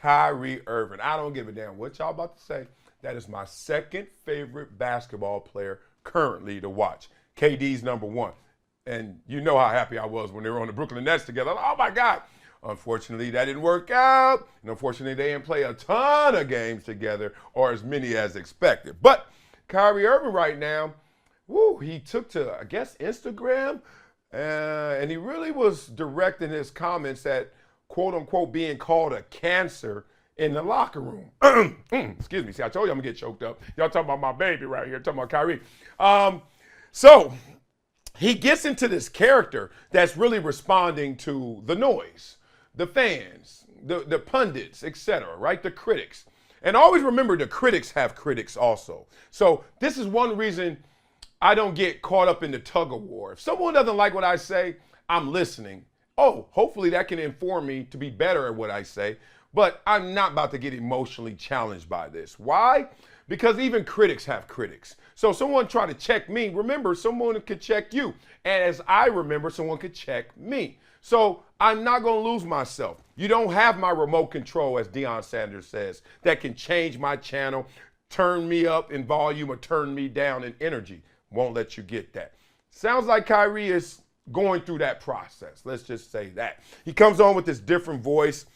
Kyrie Irving. I don't give a damn what y'all about to say. That is my second favorite basketball player currently to watch. KD's number one. And you know how happy I was when they were on the Brooklyn Nets together. Oh, my God. Unfortunately, that didn't work out. And unfortunately, they didn't play a ton of games together or as many as expected. But Kyrie Irving right now, he took to, I guess, Instagram. And he really was directing his comments at, quote unquote, being called a cancer in the locker room. Excuse me. See, I told you I'm going to get choked up. Y'all talking about my baby right here, talking about Kyrie. So he gets into this character that's really responding to the noise, the fans, the pundits, etc., right? The critics. And always remember the critics have critics also. So this is one reason I don't get caught up in the tug of war. If someone doesn't like what I say, I'm listening. Hopefully that can inform me to be better at what I say. But I'm not about to get emotionally challenged by this. Why? Because even critics have critics. So someone try to check me, remember, someone could check you. And as I remember, someone could check me. So I'm not going to lose myself. You don't have my remote control, as Deion Sanders says, that can change my channel, turn me up in volume or turn me down in energy. Won't let you get that. Sounds like Kyrie is going through that process. Let's just say that. He comes on with this different voice.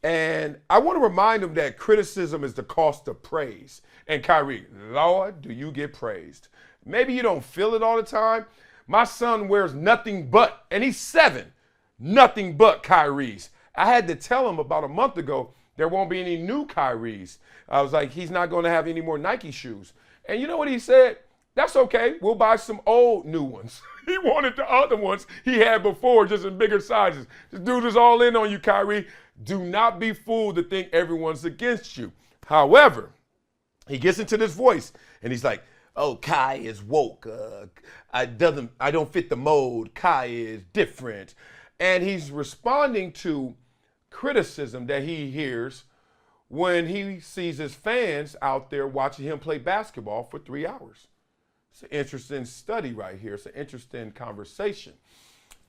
And I want to remind him that criticism is the cost of praise. And Kyrie, Lord, do you get praised? Maybe you don't feel it all the time. My son wears nothing but, and he's 7, nothing but Kyries. I had to tell him about a month ago there won't be any new Kyries. I was like, he's not going to have any more Nike shoes. And you know what he said? That's okay. We'll buy some old new ones. He wanted the other ones he had before, just in bigger sizes. This dude is all in on you, Kyrie. Do not be fooled to think everyone's against you. However, he gets into this voice and he's like, oh, Kai is woke. I don't fit the mold. Kai is different. And he's responding to criticism that he hears when he sees his fans out there watching him play basketball for 3 hours. It's an interesting study right here. It's an interesting conversation.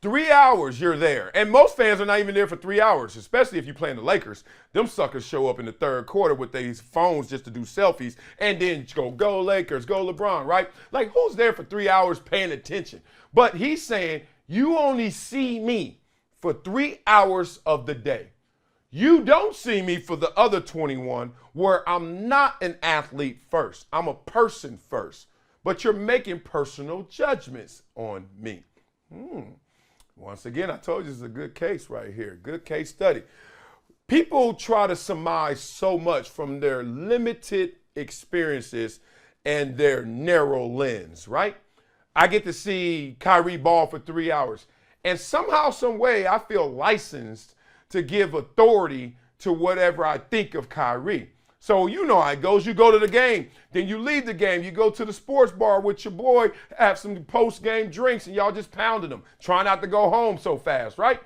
3 hours you're there. And most fans are not even there for 3 hours, especially if you're playing the Lakers. Them suckers show up in the third quarter with these phones just to do selfies and then go Lakers, go LeBron, right? Like, who's there for 3 hours paying attention? But he's saying, you only see me for 3 hours of the day. You don't see me for the other 21 where I'm not an athlete first. I'm a person first. But you're making personal judgments on me. Once again, I told you it's a good case right here. Good case study. People try to surmise so much from their limited experiences and their narrow lens, right? I get to see Kyrie ball for 3 hours. And somehow, some way, I feel licensed to give authority to whatever I think of Kyrie. So you know how it goes. You go to the game, then you leave the game. You go to the sports bar with your boy, have some post-game drinks, and y'all just pounding them, trying not to go home so fast, right?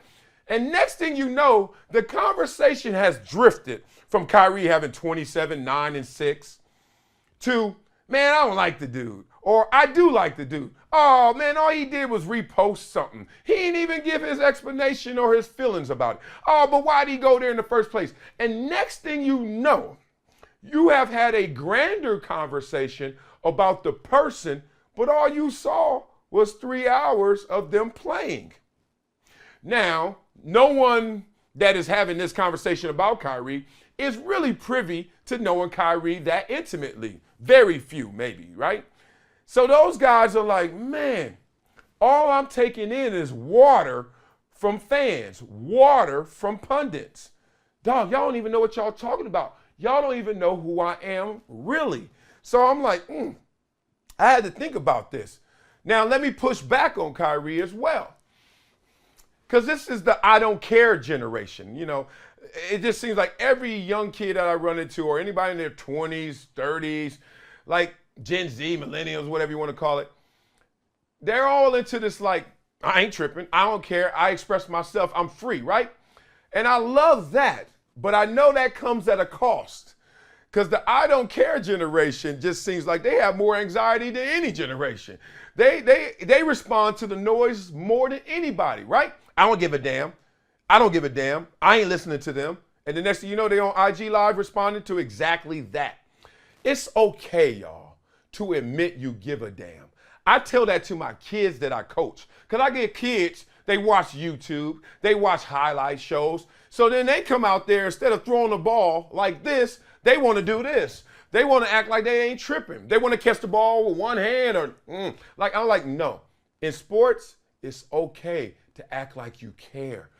And next thing you know, the conversation has drifted from Kyrie having 27, 9, and 6 to, man, I don't like the dude. Or I do like the dude. Oh, man, all he did was repost something. He didn't even give his explanation or his feelings about it. Oh, but why did he go there in the first place? And next thing you know, you have had a grander conversation about the person, but all you saw was 3 hours of them playing. Now, no one that is having this conversation about Kyrie is really privy to knowing Kyrie that intimately. Very few, maybe, right? So those guys are like, man, all I'm taking in is water from fans, water from pundits. Dog, y'all don't even know what y'all talking about. Y'all don't even know who I am, really. So I'm like, I had to think about this. Now, let me push back on Kyrie as well. Because this is the I don't care generation. You know, it just seems like every young kid that I run into, or anybody in their 20s, 30s, like Gen Z, millennials, whatever you want to call it, they're all into this like, I ain't tripping. I don't care. I express myself. I'm free, right? And I love that. But I know that comes at a cost, because the I don't care generation just seems like they have more anxiety than any generation. They respond to the noise more than anybody, right? I don't give a damn. I don't give a damn. I ain't listening to them. And the next thing you know, they're on IG Live responding to exactly that. It's okay, y'all, to admit you give a damn. I tell that to my kids that I coach. Because I get kids, they watch YouTube, they watch highlight shows. So then they come out there, instead of throwing the ball like this, they want to do this. They want to act like they ain't tripping. They want to catch the ball with one hand or I'm like, no. In sports, it's okay to act like you care.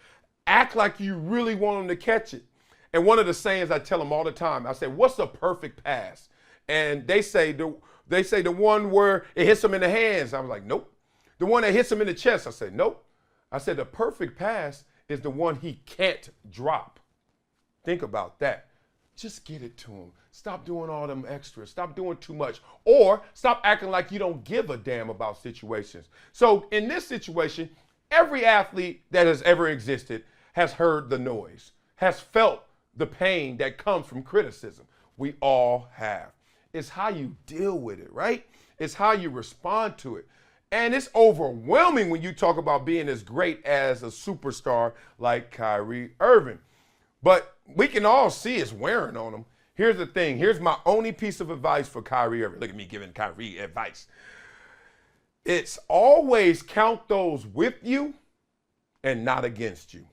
Act like you really want them to catch it. And one of the sayings I tell them all the time, I say, what's the perfect pass? And they say the one where it hits them in the hands. I was like, nope. The one that hits him in the chest. I said, nope. I said the perfect pass is the one he can't drop. Think about that. Just get it to him. Stop doing all them extras. Stop doing too much. Or stop acting like you don't give a damn about situations. So in this situation, every athlete that has ever existed has heard the noise, has felt the pain that comes from criticism. We all have. It's how you deal with it, right? It's how you respond to it. And it's overwhelming when you talk about being as great as a superstar like Kyrie Irving. But we can all see it's wearing on him. Here's the thing. Here's my only piece of advice for Kyrie Irving. Look at me giving Kyrie advice. It's always count those with you and not against you.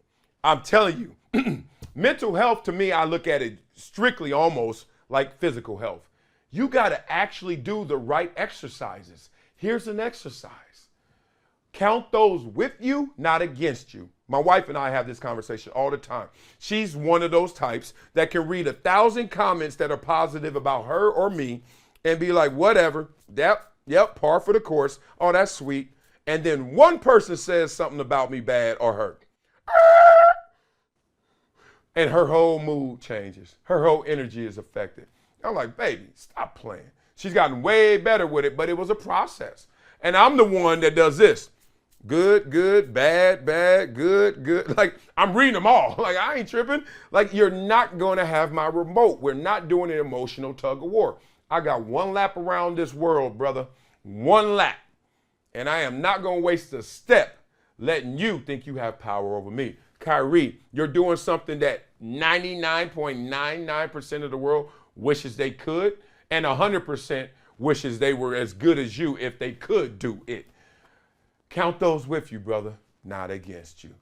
I'm telling you, mental health to me, I look at it strictly almost like physical health. You got to actually do the right exercises. Here's an exercise. Count those with you, not against you. My wife and I have this conversation all the time. She's one of those types that can read 1,000 comments that are positive about her or me and be like, whatever, yep, par for the course. Oh, that's sweet. And then one person says something about me bad or her. And her whole mood changes. Her whole energy is affected. I'm like, baby, stop playing. She's gotten way better with it, but it was a process. And I'm the one that does this. Good, good, bad, bad, good, good. Like, I'm reading them all. Like, I ain't tripping. Like, you're not going to have my remote. We're not doing an emotional tug of war. I got one lap around this world, brother. One lap. And I am not going to waste a step letting you think you have power over me. Kyrie, you're doing something that 99.99% of the world wishes they could, and 100% wishes they were as good as you if they could do it. Count those with you, brother, not against you.